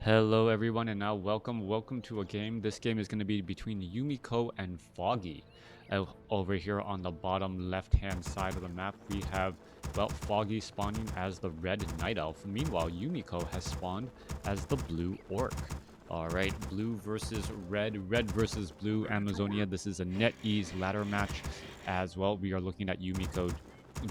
Hello everyone, and now welcome to a game. This game is going to be between Yumiko and Foggy. Over here on the bottom left hand side of the map we have, well, Foggy spawning as the red night elf. Meanwhile, Yumiko has spawned as the blue orc. Alright, blue versus red versus blue Amazonia. This is a NetEase ladder match as well. We are looking at Yumiko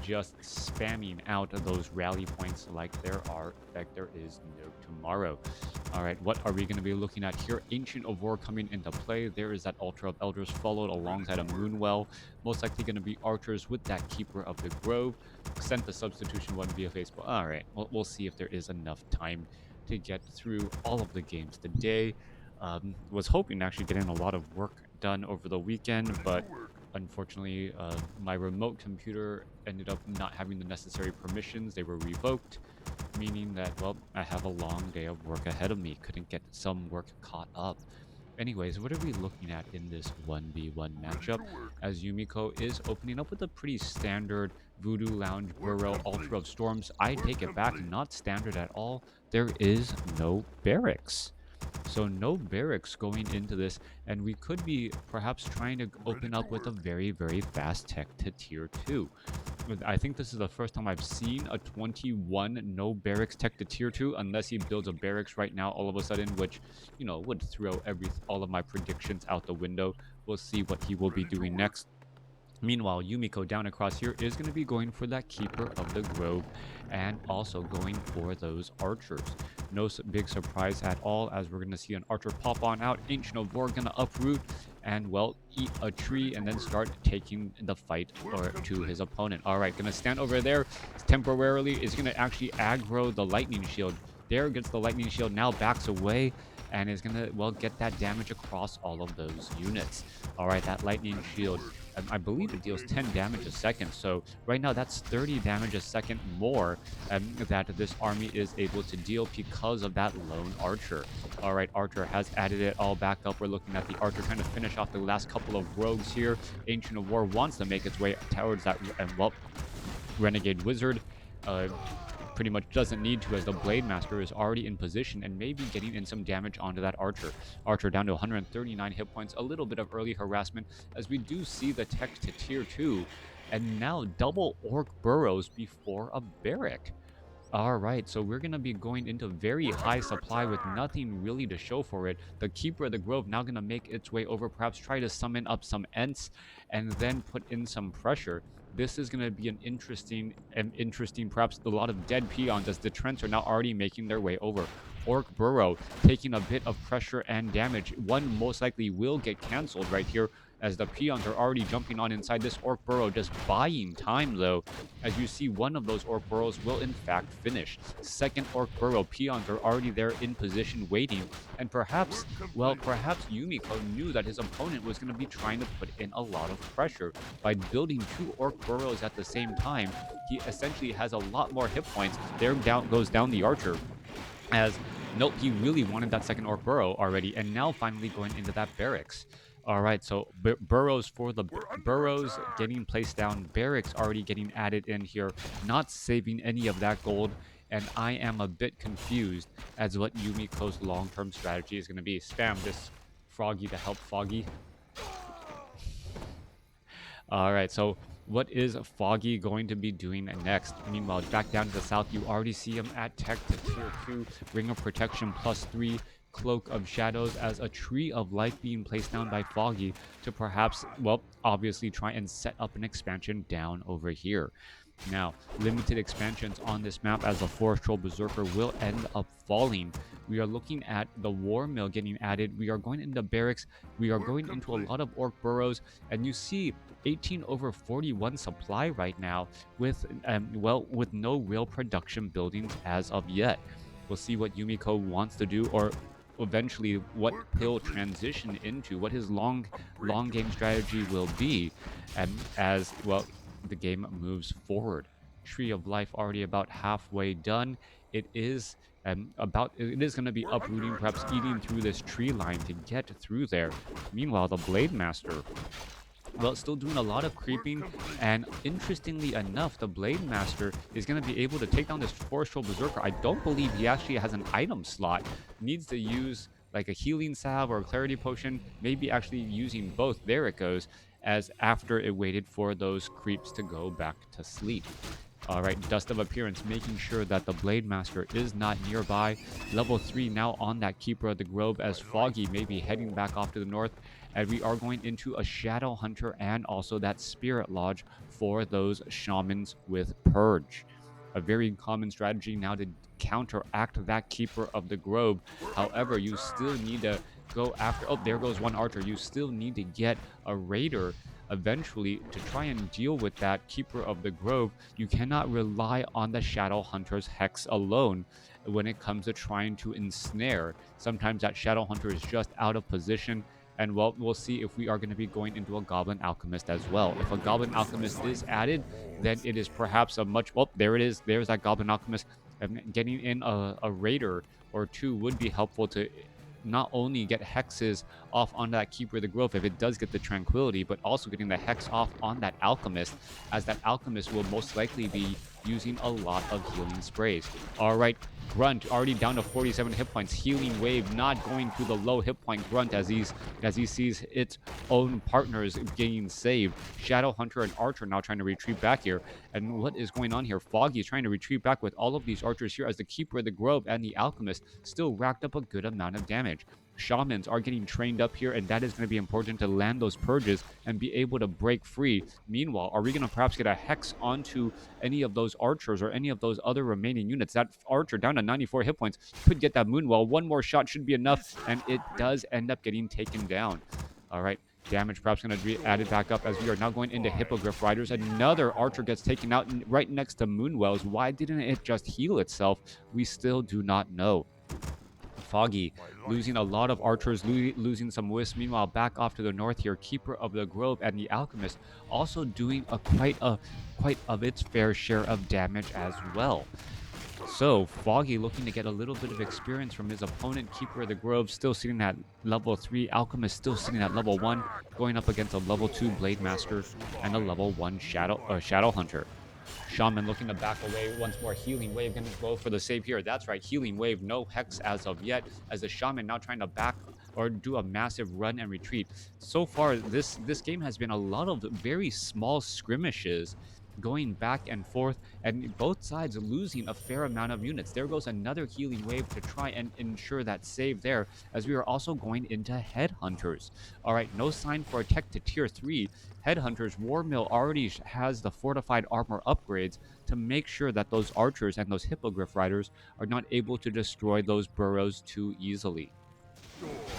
just spamming out those rally points like there is no tomorrow. All right, what are we going to be looking at here? Ancient of War coming into play. There is that Altar of Elders followed alongside a Moonwell. Most likely going to be archers with that Keeper of the Grove. Sent the substitution one via Facebook. All right, we'll see if there is enough time to get through all of the games today. Was hoping to actually getting a lot of work done over the weekend, but unfortunately, my remote computer ended up not having the necessary permissions. They were revoked, meaning that, well, I have a long day of work ahead of me. Couldn't get some work caught up. Anyways, what are we looking at in this 1v1 matchup? As Yumiko is opening up with a pretty standard Voodoo Lounge Burrow Altar of Storms. I take it back, not standard at all. There is no barracks. So no barracks going into this, and we could be perhaps trying to open up with a very fast tech to tier 2. I think this is the first time I've seen a 21 no barracks tech to tier 2, unless he builds a barracks right now all of a sudden, which, you know, would throw all of my predictions out the window. We'll see what he will be doing next. Meanwhile, Yumiko down across here is going to be going for that Keeper of the Grove and also going for those archers. No big surprise at all, as we're going to see an archer pop on out. Ancient of War going to uproot and, well, eat a tree and then start taking the fight to his opponent. All right, going to stand over there temporarily. Is going to actually aggro the lightning shield. There gets the lightning shield, now backs away and is going to, well, get that damage across all of those units. All right, that lightning shield, I believe it deals 10 damage a second. So right now that's 30 damage a second more that this army is able to deal because of that lone archer. All right, archer has added it all back up. We're looking at the archer trying to finish off the last couple of rogues here. Ancient of War wants to make its way towards that, well, renegade wizard. Pretty much doesn't need to, as the Blade Master is already in position and maybe getting in some damage onto that archer. Archer down to 139 hit points, a little bit of early harassment, as we do see the tech to tier 2, and now double orc burrows before a barrack. All right, so we're going to be going into very high supply with nothing really to show for it. The Keeper of the Grove now going to make its way over, perhaps try to summon up some Ents and then put in some pressure. This is going to be an interesting, perhaps a lot of dead peons, as the Trents are now already making their way over. Orc Burrow taking a bit of pressure and damage. One most likely will get canceled right here, as the peons are already jumping on inside this Orc Burrow, just buying time though. As you see, one of those Orc Burrows will in fact finish. Second Orc Burrow, peons are already there in position waiting, and perhaps, well, perhaps Yumiko knew that his opponent was going to be trying to put in a lot of pressure. By building two Orc Burrows at the same time, he essentially has a lot more hit points. There goes down the archer, as nope, he really wanted that second Orc Burrow already, and now finally going into that barracks. All right, so burrows for the burrows getting placed down, barracks already getting added in here, not saving any of that gold, and I am a bit confused as what Yumiko's long-term strategy is going to be. Spam this Froggy to help Foggy. All right, so what is Foggy going to be doing next? Meanwhile, back down to the south, you already see him at tech to tier 2, Ring of Protection +3, Cloak of Shadows, as a Tree of Life being placed down by Foggy to perhaps, well, obviously try and set up an expansion down over here. Now, limited expansions on this map, as the Forest Troll Berserker will end up falling. We are looking at the War Mill getting added. We are going into barracks. We are going into a lot of Orc Burrows, and you see 18/41 supply right now with, well, with no real production buildings as of yet. We'll see what Yumiko wants to do, or eventually what he'll transition into, what his long game strategy will be, and as, well, the game moves forward. Tree of Life already about halfway done. It is going to be uprooting, perhaps eating through this tree line to get through there. Meanwhile, the Blade Master well, still doing a lot of creeping, and interestingly enough, the Blade Master is going to be able to take down this Forest Troll Berserker. I don't believe he actually has an item slot. Needs to use like a healing salve or a clarity potion, maybe actually using both. There it goes, as after it waited for those creeps to go back to sleep. All right, Dust of Appearance, making sure that the Blade Master is not nearby. Level 3 now on that Keeper of the Grove, as Foggy may be heading back off to the north. And we are going into a Shadow Hunter and also that Spirit Lodge for those Shamans with Purge. A very common strategy now to counteract that Keeper of the Grove. However, you still need to go after... Oh, there goes one Archer. You still need to get a Raider eventually to try and deal with that Keeper of the Grove. You cannot rely on the Shadow Hunter's Hex alone when it comes to trying to ensnare. Sometimes that Shadow Hunter is just out of position, and well, we'll see if we are going to be going into a Goblin Alchemist as well. If a Goblin Alchemist is added, then it is perhaps a much... Oh, there it is. There's that Goblin Alchemist. Getting in a Raider or two would be helpful to not only get hexes off on that Keeper of the Grove if it does get the Tranquility, but also getting the hex off on that Alchemist, as that Alchemist will most likely be using a lot of healing sprays. All right, Grunt already down to 47 hit points. Healing Wave not going to the low hit point Grunt as he sees its own partners getting saved. Shadow Hunter and Archer now trying to retreat back here. And what is going on here? Foggy is trying to retreat back with all of these archers here, as the Keeper of the Grove and the Alchemist still racked up a good amount of damage. Shamans are getting trained up here, and that is going to be important to land those purges and be able to break free. Meanwhile, are we going to perhaps get a hex onto any of those archers or any of those other remaining units? That archer down to 94 hit points could get that Moonwell. One more shot should be enough, and it does end up getting taken down. All right, damage perhaps going to be added back up as we are now going into Hippogriff Riders. Another archer gets taken out right next to Moonwells. Why didn't it just heal itself? We still do not know. Foggy losing a lot of archers, losing some wisps. Meanwhile, back off to the north here, Keeper of the Grove and the Alchemist also doing quite of its fair share of damage as well. So Foggy looking to get a little bit of experience from his opponent. Keeper of the Grove still sitting at level 3. Alchemist still sitting at level 1, going up against a level 2 Blade Master and a level 1 Shadow Hunter. Shaman looking to back away once more. Healing Wave going to go for the save here. That's right, Healing Wave, no hex as of yet, as the Shaman now trying to back or do a massive run and retreat. So far, this game has been a lot of very small skirmishes going back and forth, and both sides losing a fair amount of units. There goes another Healing Wave to try and ensure that save there, as we are also going into Headhunters. All right, no sign for a tech to tier 3. Headhunters, Warmill already has the fortified armor upgrades to make sure that those archers and those Hippogriff Riders are not able to destroy those burrows too easily.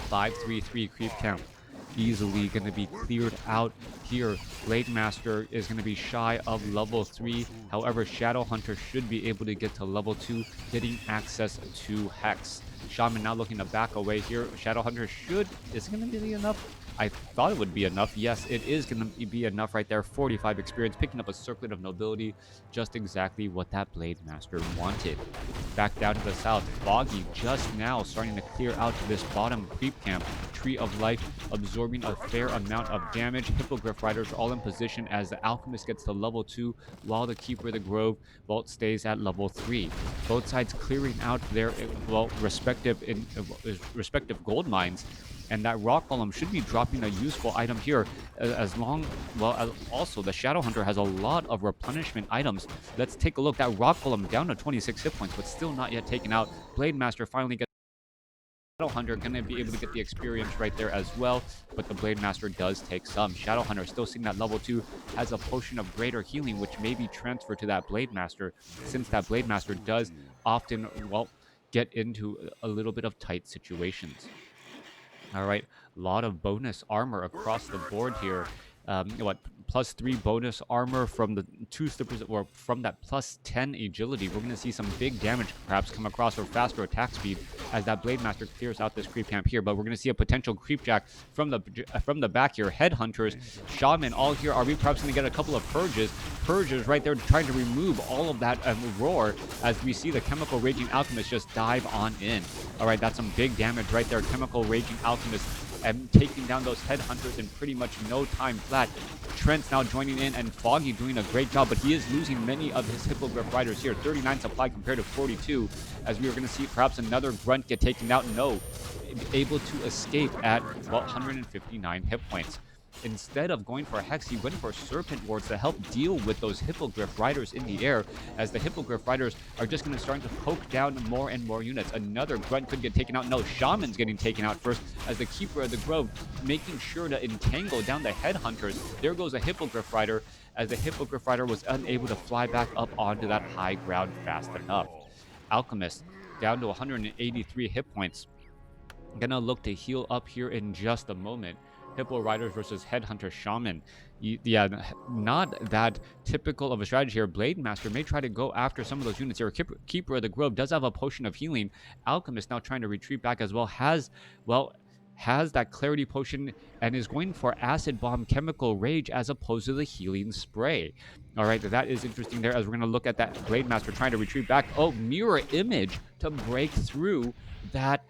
533 creep count. Easily going to be cleared out here. Blade Master is going to be shy of level 3. However, Shadow Hunter should be able to get to level 2, getting access to Hex. Shaman now looking to back away here. Shadow Hunter is it going to be enough? I thought it would be enough. Yes, it is going to be enough right there. 45 experience, picking up a Circlet of Nobility. Just exactly what that Blade Master wanted. Back down to the south, Foggy just now starting to clear out this bottom creep camp. Tree of Life absorbing a fair amount of damage. Hippogriff Riders are all in position as the Alchemist gets to level 2, while the Keeper of the Grove Vault stays at level 3. Both sides clearing out their respective gold mines. And that Rock Golem should be dropping a useful item here, also the Shadow Hunter has a lot of replenishment items. Let's take a look. That Rock Golem down to 26 hit points, but still not yet taken out. Blade Master finally gets Shadow Hunter, going to be able to get the experience right there as well, but the Blade Master does take some. Shadow Hunter still sitting at level 2, has a potion of greater healing, which may be transferred to that Blade Master, since that Blade Master does often, get into a little bit of tight situations. All right, a lot of bonus armor across the board here. +3 bonus armor from the 2 slippers, or from that +10 agility. We're going to see some big damage perhaps come across, or faster attack speed, as that Blade Master clears out this creep camp here. But we're going to see a potential creep jack from the back here. Headhunters, Shaman all here. Are we perhaps going to get a couple of purges right there, trying to remove all of that roar, as we see the Chemical Raging Alchemist just dive on in. All right, that's some big damage right there. Chemical Raging Alchemist and taking down those headhunters in pretty much no time flat. Trent's now joining in, and Foggy doing a great job, but he is losing many of his Hippogriff Riders here. 39 supply compared to 42, as we are going to see perhaps another Grunt get taken out. No, able to escape at, well, 159 hit points. Instead of going for a Hex, he went for Serpent Wards to help deal with those Hippogriff Riders in the air, as the Hippogriff Riders are just going to start to poke down more and more units. Another Grunt could get taken out. No, Shaman's getting taken out first, as the Keeper of the Grove making sure to entangle down the Headhunters. There goes a Hippogriff Rider, as the Hippogriff Rider was unable to fly back up onto that high ground fast enough. Alchemist down to 183 hit points. Gonna look to heal up here in just a moment. Hippo Riders versus Headhunter Shaman. Yeah, not that typical of a strategy here. Blade Master may try to go after some of those units here. Keeper of the Grove does have a potion of healing. Alchemist now trying to retreat back as well. Has that clarity potion and is going for Acid Bomb Chemical Rage as opposed to the healing spray. All right, that is interesting there, as we're going to look at that Blade Master trying to retreat back. Oh, Mirror Image to break through that,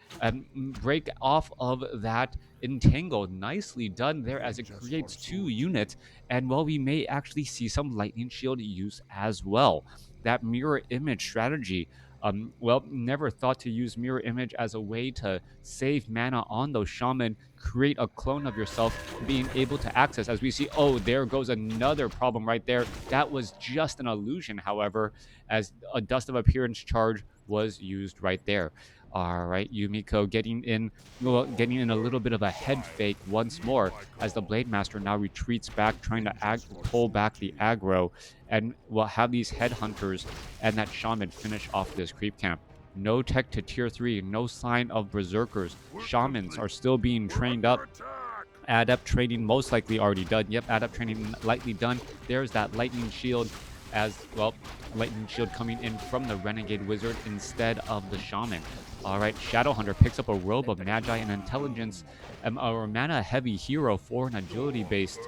break off of that entangle. Nicely done there, as it creates 2 units, and well, we may actually see some Lightning Shield use as well. That Mirror Image strategy, well, never thought to use Mirror Image as a way to save mana on those Shaman, create a clone of yourself being able to access, as we see. Oh, there goes another problem right there. That was just an illusion, however, as a Dust of Appearance charge was used right there. All right, Yumiko getting in a little bit of a head fake once more, as the Blade Master now retreats back, trying to pull back the aggro, and we'll have these Headhunters and that Shaman finish off this creep camp. No tech to tier 3, no sign of Berserkers. Shamans are still being trained up. Adept training most likely already done. Yep, Adept training lightly done. There's that Lightning Shield, as well, Lightning Shield coming in from the Renegade Wizard instead of the Shaman. All right, Shadowhunter picks up a Robe of Magi and Intelligence, a mana-heavy hero for an agility-based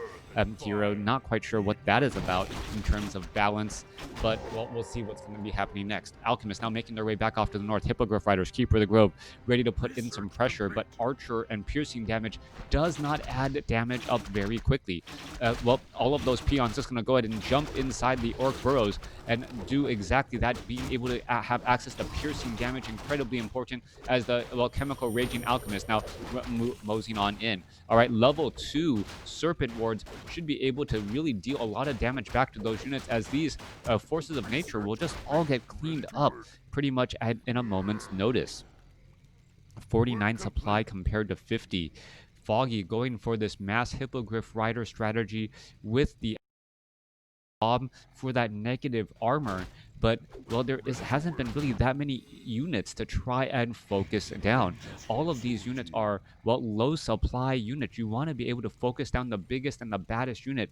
hero. Not quite sure what that is about in terms of balance, but well, we'll see what's going to be happening next. Alchemists now making their way back off to the north. Hippogriff Riders, Keeper of the Grove, ready to put in some pressure, but Archer and piercing damage does not add damage up very quickly. Well, all of those peons just going to go ahead and jump inside the Orc Burrows and do exactly that, being able to have access to piercing damage, incredibly important, as the, well, Chemical Raging Alchemist now moseying on in. All right, level 2 Serpent Wards should be able to really deal a lot of damage back to those units, as these forces of nature will just all get cleaned up pretty much in a moment's notice. 49 supply compared to 50. Foggy going for this mass Hippogriff Rider strategy with the bomb for that negative armor, but well, hasn't been really that many units to try and focus down. All of these units are, well, low supply units. You want to be able to focus down the biggest and the baddest unit,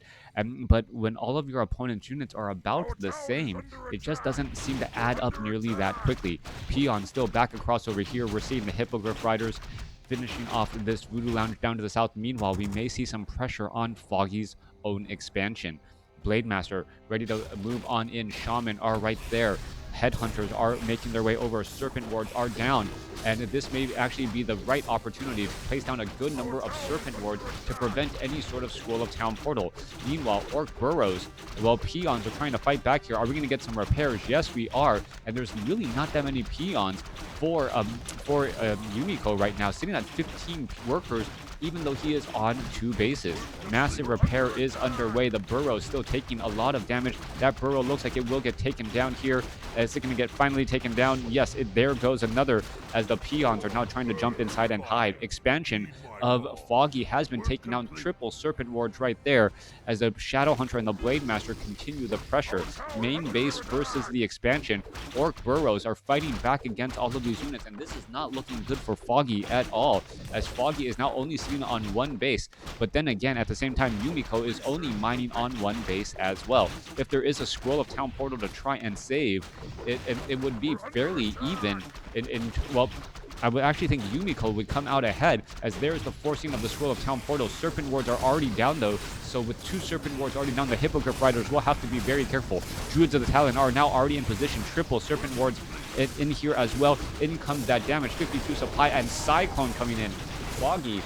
but when all of your opponent's units are about the same, it just doesn't seem to add up nearly that quickly. Peon still back across over here. We're seeing the Hippogriff Riders finishing off this Voodoo Lounge down to the south. Meanwhile, we may see some pressure on Foggy's own expansion. Blade Master ready to move on in. Shaman are right there. Headhunters are making their way over. Serpent Wards are down, and this may actually be the right opportunity to place down a good number of Serpent Wards to prevent any sort of Scroll of Town portal. Meanwhile, Orc Burrows, well, peons are trying to fight back here. Are we going to get some repairs? Yes, we are, and there's really not that many peons for Yumiko right now, sitting at 15 workers, even though he is on 2 bases. Massive repair is underway. The burrow is still taking a lot of damage. That burrow looks like it will get taken down here. Is it going to get finally taken down? Yes, there goes another, as the peons are now trying to jump inside and hide. Expansion of Foggy has been taking down. Triple Serpent Wards right there, as the Shadowhunter and the Blade Master continue the pressure. Main base versus the expansion. Orc Burrows are fighting back against all of these units, and this is not looking good for Foggy at all, as Foggy is now only seen on 1 base. But then again, at the same time, Yumiko is only mining on 1 base as well. If there is a Scroll of Town portal to try and save, it would be fairly even. Well, I would actually think Yumiko would come out ahead, as there's the forcing of the Scroll of Town portal. Serpent Wards are already down, though, so with 2 Serpent Wards already down, the Hippogriff Riders will have to be very careful. Druids of the Talon are now already in position. Triple Serpent Wards in here as well. In comes that damage, 52 supply, and Cyclone coming in. Foggy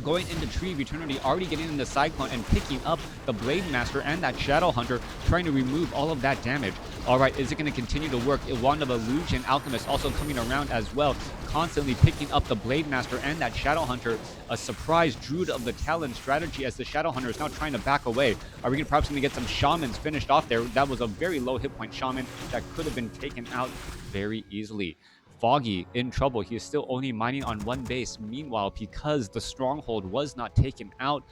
going into Tree of Eternity, already getting into Cyclone and picking up the Blade Master and that Shadow Hunter, trying to remove all of that damage. All right, is it going to continue to work? Wand of Illusion, Alchemist also coming around as well, constantly picking up the Blade Master and that Shadow Hunter. A surprise Druid of the Talon strategy as the Shadow Hunter is now trying to back away. Are we perhaps going to get some Shamans finished off there? That was a very low hit point Shaman that could have been taken out very easily. Foggy in trouble. He is still only mining on one base. Meanwhile, because the stronghold was not taken out,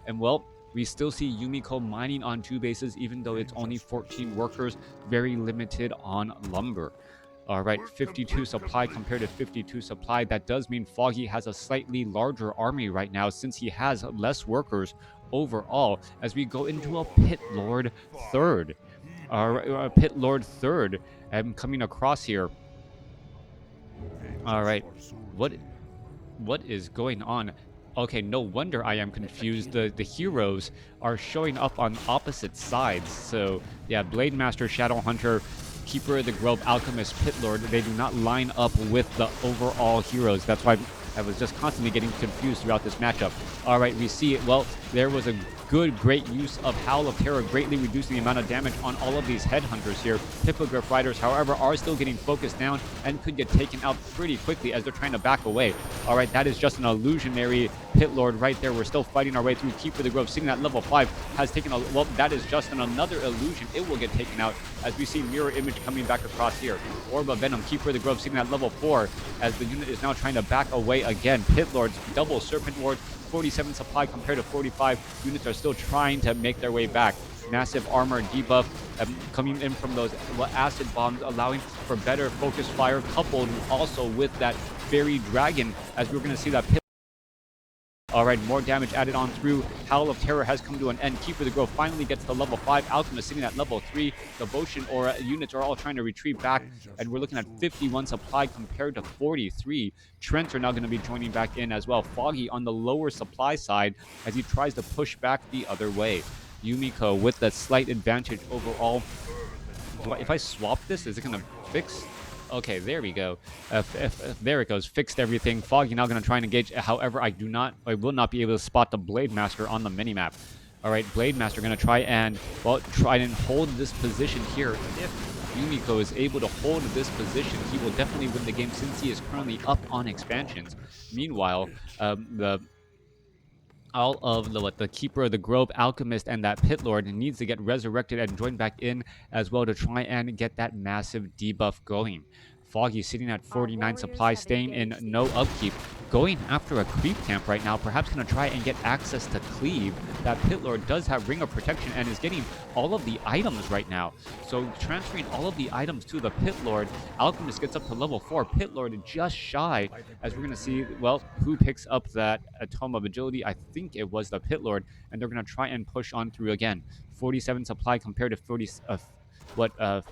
and well, we still see Yumiko mining on 2 bases, even though it's only 14 workers, very limited on lumber. All right, 52 supply compared to 52 supply. That does mean Foggy has a slightly larger army right now since he has less workers overall. As we go into a Pit Lord third. Pit Lord third coming across here. All right, what is going on? Okay, no wonder I am confused. The heroes are showing up on opposite sides. So yeah, Blade Master, Shadow Hunter, Keeper of the Grove, Alchemist, Pit Lord, they do not line up with the overall heroes. That's why I was just constantly getting confused throughout this matchup. All right, we see it. Well, there was a great use of Howl of Terror, greatly reducing the amount of damage on all of these headhunters here. Hippogriff Riders, however, are still getting focused down and could get taken out pretty quickly as they're trying to back away. All right, that is just an illusionary Pit Lord right there. We're still fighting our way through. Keeper of the Grove sitting at level 5 has taken a, well, that is just another illusion. It will get taken out as we see Mirror Image coming back across here. Orb of Venom, Keeper of the Grove sitting at level 4 as the unit is now trying to back away again. Pit Lords, double Serpent Ward, 47 supply compared to 45. Units are still trying to make their way back. Massive armor debuff coming in from those acid bombs, allowing for better focus fire, coupled also with that Fairy Dragon, as we're going to see that Pit. All right, more damage added on through. Howl of Terror has come to an end. Keeper of the Grove finally gets to level 5. Alchemist sitting at level 3. Devotion Aura units are all trying to retreat back, and we're looking at 51 supply compared to 43. Trents are now going to be joining back in as well. Foggy on the lower supply side as he tries to push back the other way. Yumiko with that slight advantage overall. If I swap this, is it going to fix? Okay, there we go. There it goes. Fixed everything. Foggy now going to try and engage. However, I will not be able to spot the Blade Master on the minimap. All right, Blade Master going to try and hold this position here. If Yumiko is able to hold this position, he will definitely win the game since he is currently up on expansions. Meanwhile, all of the Keeper of the Grove, Alchemist, and that Pit Lord needs to get resurrected and join back in as well to try and get that massive debuff going. Foggy sitting at 49 supply, staying in no upkeep, going after a creep camp right now, perhaps going to try and get access to Cleave. That Pit Lord does have Ring of Protection and is getting all of the items right now. So transferring all of the items to the Pit Lord. Alchemist gets up to level 4. Pit Lord just shy, as we're going to see, well, who picks up that Tome of Agility? I think it was the Pit Lord, and they're going to try and push on through again. 47 supply compared to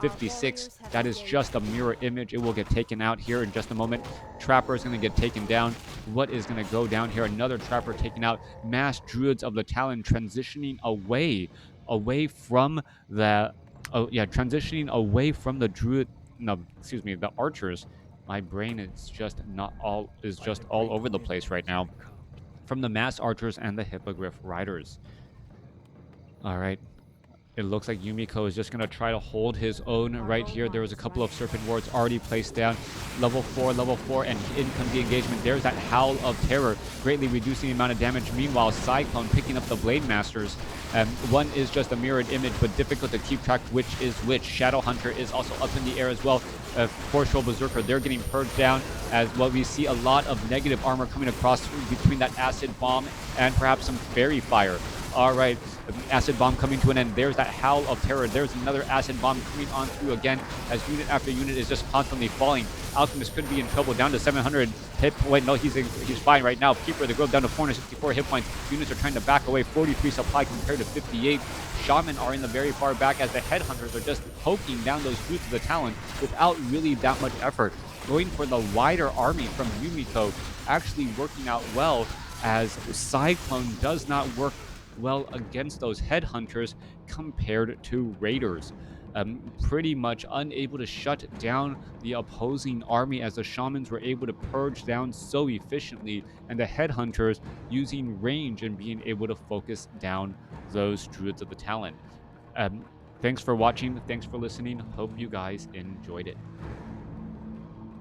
56. That is just a mirror image. It will get taken out here in just a moment. Trapper is going to get taken down. What is going to go down here? Another Trapper taken out. Mass Druids of the Talon transitioning away from the transitioning away from the Druid. No, excuse me, the Archers. My brain is just all over the place right now. From the Mass Archers and the Hippogriff Riders. All right. It looks like Yumiko is just going to try to hold his own right here. There was a couple of Serpent Wards already placed down. Level 4, and in comes the engagement. There's that Howl of Terror, greatly reducing the amount of damage. Meanwhile, Cyclone picking up the Blade Masters. One is just a mirrored image, but difficult to keep track which is which. Shadow Hunter is also up in the air as well. Forceful Berserker, they're getting purged down as well. We see a lot of negative armor coming across between that Acid Bomb and perhaps some Fairy Fire. All right, Acid Bomb coming to an end. There's that Howl of Terror. There's another Acid Bomb coming on through again as unit after unit is just constantly falling. Alchemist could be in trouble, down to 700 hit. Wait, no, he's fine right now. Keeper of the Grove down to 464 hit points. Units are trying to back away. 43 supply compared to 58. Shaman are in the very far back as the Headhunters are just poking down those roots of the Talon without really that much effort. Going for the wider army from Yumiko, actually working out well as Cyclone does not work well against those Headhunters compared to Raiders. pretty much unable to shut down the opposing army, as the shamans were able to purge down so efficiently, and the headhunters using range and being able to focus down those druids of the talent. Thanks for watching. Thanks for listening. Hope you guys enjoyed it.